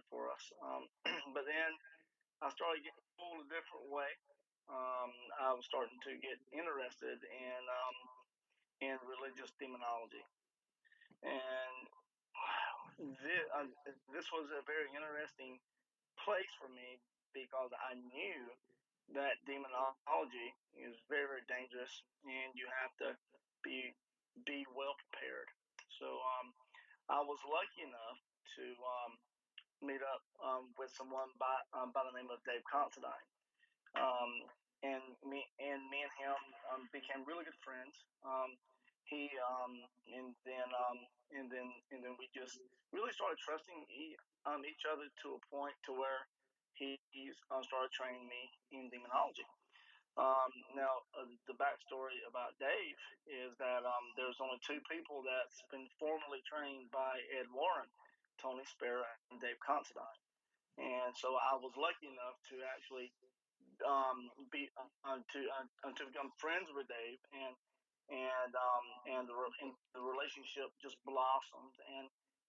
like for us. But then I started getting pulled a different way. I was starting to get interested in religious demonology, and this was a very interesting place for me because I knew that demonology is very, very dangerous, and you have to be be well prepared. So I was lucky enough to meet up with someone by the name of Dave Considine. Um, and me and him became really good friends. He and then we just really started trusting each other to a point to where he started training me in demonology. Now, the backstory about Dave is that there's only two people that's been formally trained by Ed Warren, Tony Sparrow, and Dave Considine. And so I was lucky enough to actually to become friends with Dave, and the relationship just blossomed,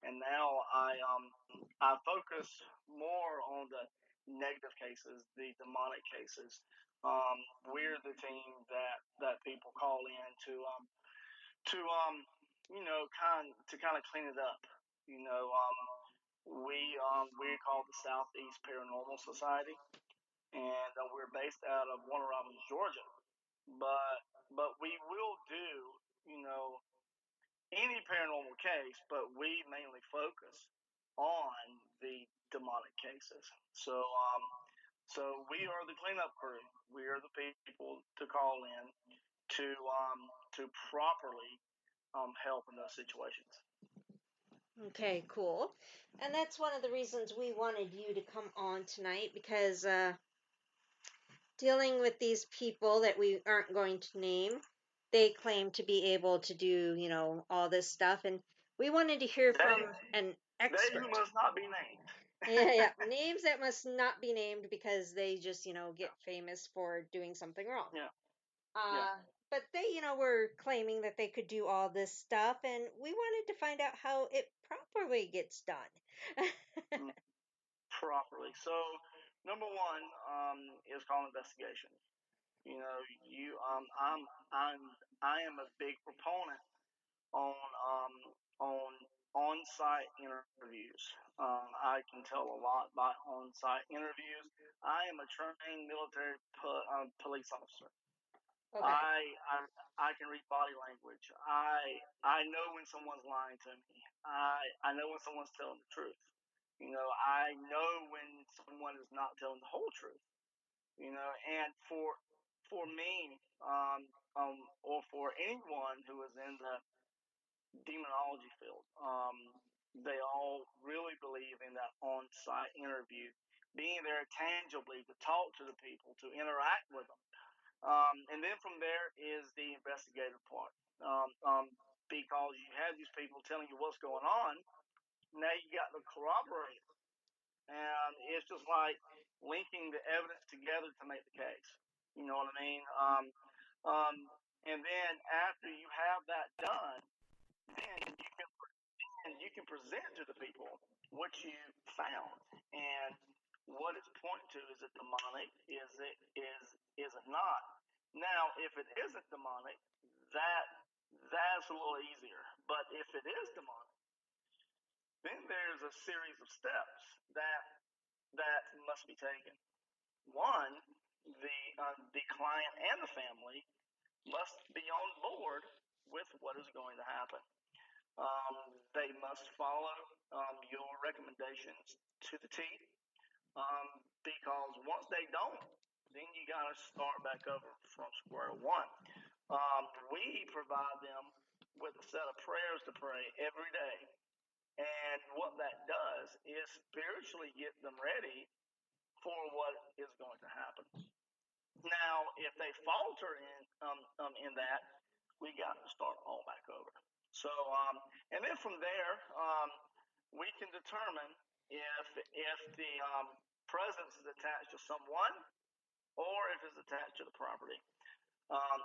and now I focus more on the negative cases, the demonic cases. We're the team that people call in to kind of clean it up. You know, we're called the Southeast Paranormal Society, and we're based out of Warner Robins, Georgia. But we will do any paranormal case, but we mainly focus on the demonic cases. So we are the cleanup crew. We are the people to call in to properly help in those situations. Okay, cool. And that's one of the reasons we wanted you to come on tonight because dealing with these people that we aren't going to name, they claim to be able to do, all this stuff. And we wanted to hear They from an they who expert. must not be named. Yeah, yeah. Names that must not be named because they just, get famous for doing something wrong. Yeah, yeah. But they, were claiming that they could do all this stuff, and we wanted to find out how it properly gets done. Mm, properly. So number one is called investigation. You know, you I'm I am a big proponent on on on-site interviews. I can tell a lot by on-site interviews. I am a trained military police officer. Okay. I can read body language. I know when someone's lying to me. I know when someone's telling the truth. I know when someone is not telling the whole truth. And for me, or for anyone who is in the demonology field, they all really believe in that on-site interview, being there tangibly to talk to the people, to interact with them. And then from there is the investigative part. Because you have these people telling you what's going on, now you got to corroborate it. And it's just like linking the evidence together to make the case. You know what I mean? Um, and then after you have that done, then you can present to the people what you found, and what it's pointing to. Is it demonic? Is it not? Now, if it isn't demonic, that that's a little easier. But if it is demonic, then there's a series of steps that must be taken. One, the client and the family must be on board with what is going to happen. They must follow your recommendations to the T, because once they don't, then you got to start back over from square one. We provide them with a set of prayers to pray every day, and what that does is spiritually get them ready for what is going to happen. Now, if they falter in that, we got to start all back over. So, and then from there, we can determine if the presence is attached to someone or if it's attached to the property.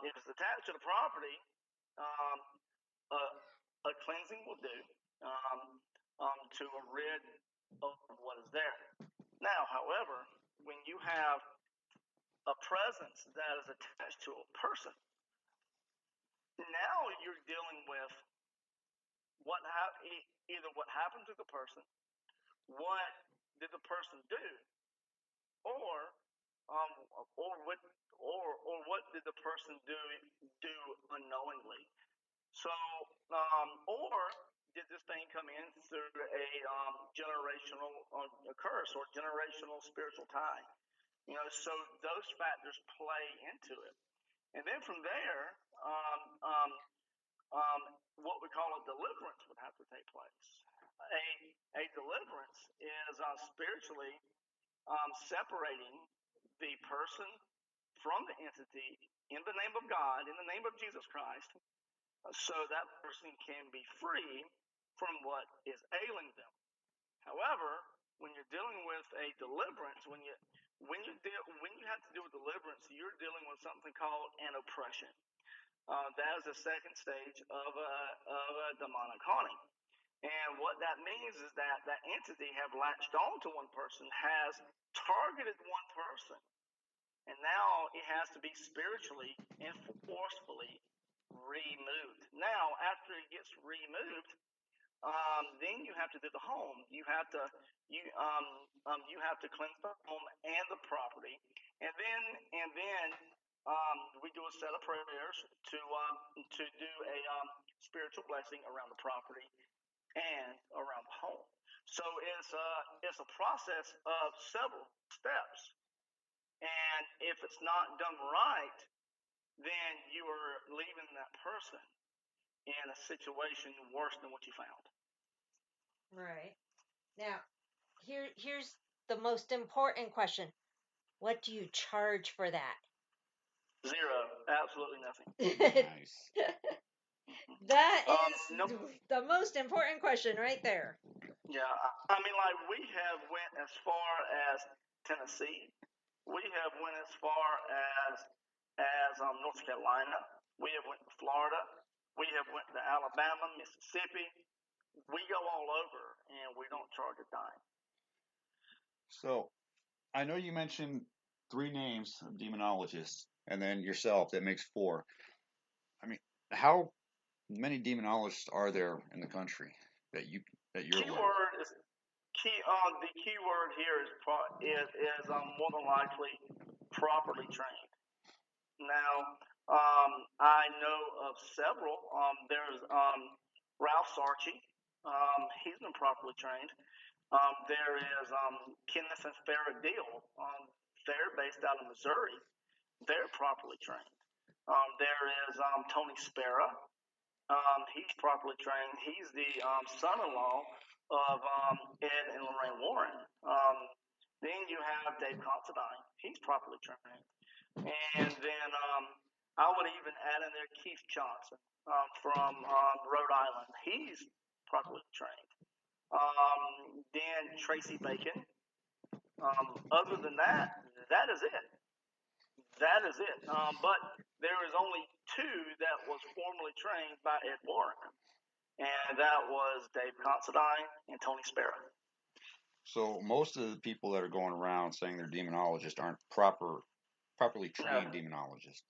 If it's attached to the property, um, a cleansing will do, to rid of what is there. Now, however, when you have a presence that is attached to a person, now you're dealing with either what happened to the person, what did the person do, or um, what did the person do unknowingly. So, or did this thing come in through a generational curse or generational spiritual tie? So those factors play into it. And then from there, what we call a deliverance would have to take place. A deliverance is spiritually separating the person from the entity in the name of God, in the name of Jesus Christ, so that person can be free from what is ailing them. However, when you're dealing with a deliverance, when you have to do with deliverance, you're dealing with something called an oppression. That is the second stage of a demonic haunting. And what that means is that that entity have latched on to one person, has targeted one person, and now it has to be spiritually and forcefully removed. Now, after it gets removed, then you have to do the home. You have to cleanse the home and the property, and then we do a set of prayers to do a spiritual blessing around the property and around the home. So it's a process of several steps, and if it's not done right, then you are leaving that person in a situation worse than what you found. Right. Now, here's the most important question. What do you charge for that? Zero. Absolutely nothing. Nice. That is No, the most important question right there. yeah, I mean, like we have went as far as Tennessee. We have went as far as North Carolina. We have went to Florida. We have went to Alabama, Mississippi. We go all over, and we don't charge a dime. So I know you mentioned 3 names of demonologists, and then yourself. That makes 4. I mean, how many demonologists are there in the country that you're aware of? Keyword is key. The key word here is more than likely properly trained. Now, I know of several. There's Ralph Sarchi. He's been properly trained. There is Kenneth and Farrah Deal. They're based out of Missouri. They're properly trained. There is Tony Spera. He's properly trained. He's the son-in-law of Ed and Lorraine Warren. Then you have Dave Considine. He's properly trained. And then I would even add in there Keith Johnson from Rhode Island. He's properly trained. Then Tracy Bacon. Other than that, that is it. That is it. But there is only 2 that was formally trained by Ed Warren, and that was Dave Considine and Tony Spera. So most of the people that are going around saying they're demonologists aren't properly trained No, demonologists.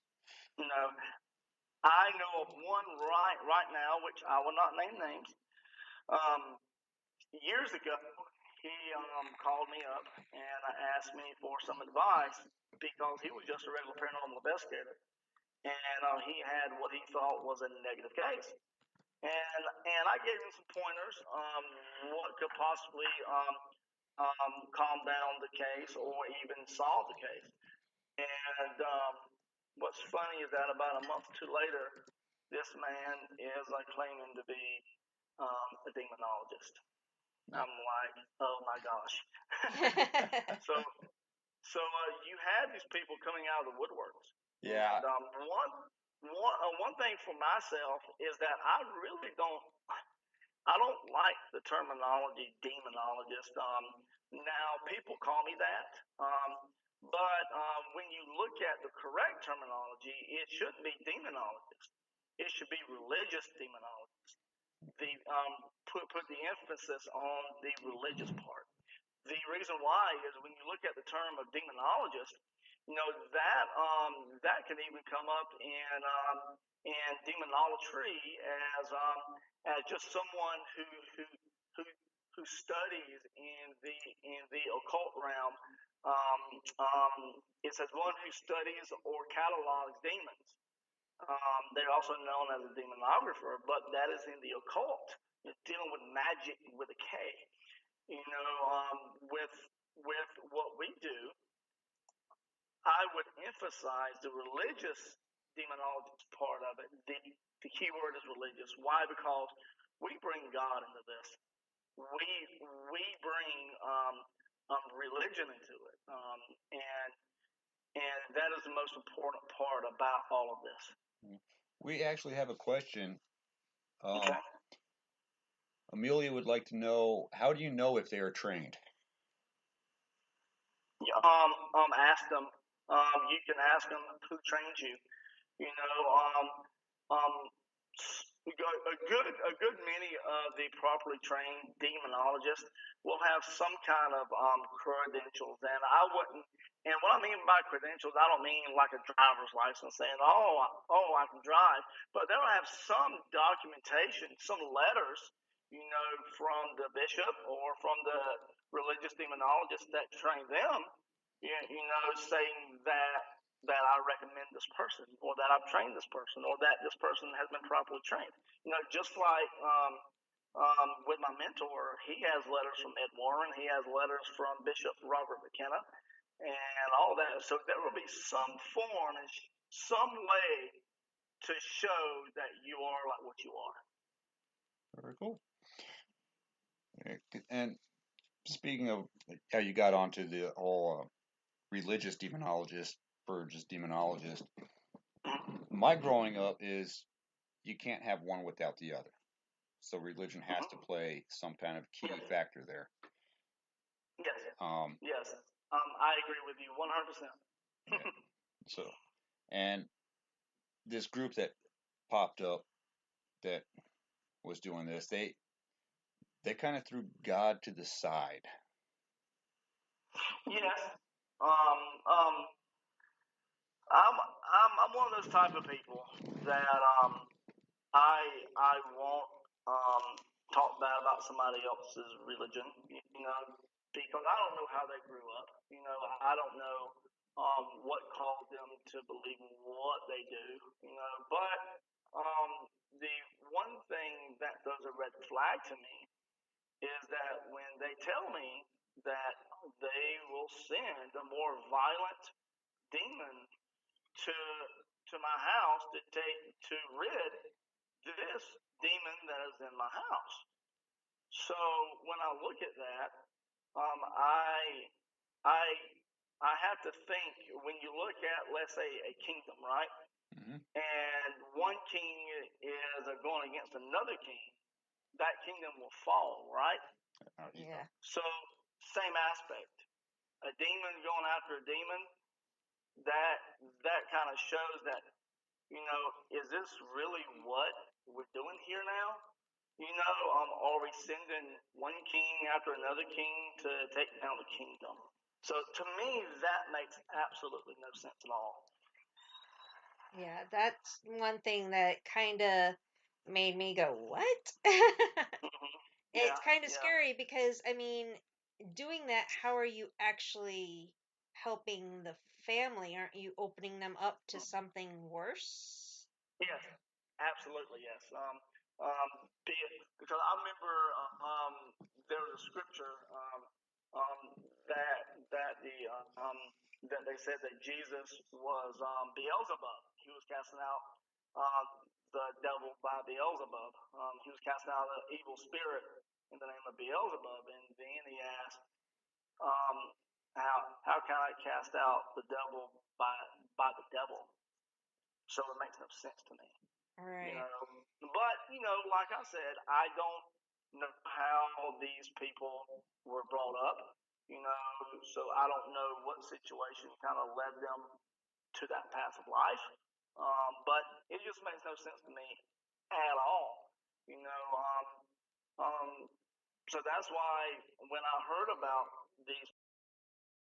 no. I know of one right now, which I will not name names. Um, Years ago, he called me up and asked me for some advice because he was just a regular paranormal investigator, and he had what he thought was a negative case. And I gave him some pointers what could possibly calm down the case or even solve the case. And what's funny is that about a month or 2 later, this man is claiming to be a demonologist. I'm like, oh my gosh. so you had these people coming out of the woodworks. Yeah. And one thing for myself is that I don't like the terminology demonologist. Now people call me that, but when you look at the correct terminology, it shouldn't be demonologist. It should be religious demonologist. put the emphasis on the religious part. The reason why is when you look at the term of demonologist, that can even come up in demonolatry as just someone who who studies in the occult realm. It says one who studies or catalogs demons. They're also known as a demonographer, but that is in the occult. It's dealing with magic with a K. With what we do, I would emphasize the religious demonologist part of it. The key word is religious. Why? Because we bring God into this. We bring religion into it, and that is the most important part about all of this. We actually have a question. Okay. Amelia would like to know, how do you know if they are trained? Ask them. You can ask them who trains you. You know, a good many of the properly trained demonologists will have some kind of credentials, and I wouldn't. And what I mean by credentials, I don't mean like a driver's license saying, "Oh, I can drive," but they'll have some documentation, some letters, from the bishop or from the religious demonologist that trained them, saying that I recommend this person, or that I've trained this person, or that this person has been properly trained. Just like with my mentor, he has letters from Ed Warren, he has letters from Bishop Robert McKenna, and all that. So there will be some form and some way to show that you are like what you are. Very cool. And speaking of how you got onto the whole religious demonologist versus demonologist, my growing up is you can't have one without the other. So religion has to play some kind of key factor there. Yes. Yes. I agree with you 100%. Yeah. So, and this group that popped up that was doing this, they kind of threw God to the side. Yes. I'm one of those type of people that I won't talk bad about somebody else's religion, because I don't know how they grew up. I don't know what caused them to believe what they do. But the one thing that throws a red flag to me is that when they tell me that they will send a more violent demon to my house to rid this demon that is in my house. So when I look at that, I I have to think, when you look at, let's say, a kingdom, right? Mm-hmm. And one king is going against another king, that kingdom will fall, right? Yeah. So same aspect. A demon going after a demon, that kind of shows that, is this really what we're doing here now? Are we sending one king after another king to take down the kingdom? So to me, that makes absolutely no sense at all. Yeah, that's one thing that kind of made me go, what? Yeah, It's kind of yeah. scary because, I mean, doing that, how are you actually helping the family? Aren't you opening them up to something worse? Yes, absolutely, yes. Because I remember there was a scripture that they said that Jesus was Beelzebub. He was casting out the devil by Beelzebub. He was casting out an evil spirit in the name of Beelzebub, and then he asked, um, "How can I cast out the devil by the devil?" So it makes no sense to me. Right. But like I said, I don't know how these people were brought up, so I don't know what situation kind of led them to that path of life. But it just makes no sense to me at all. You know, so that's why when I heard about these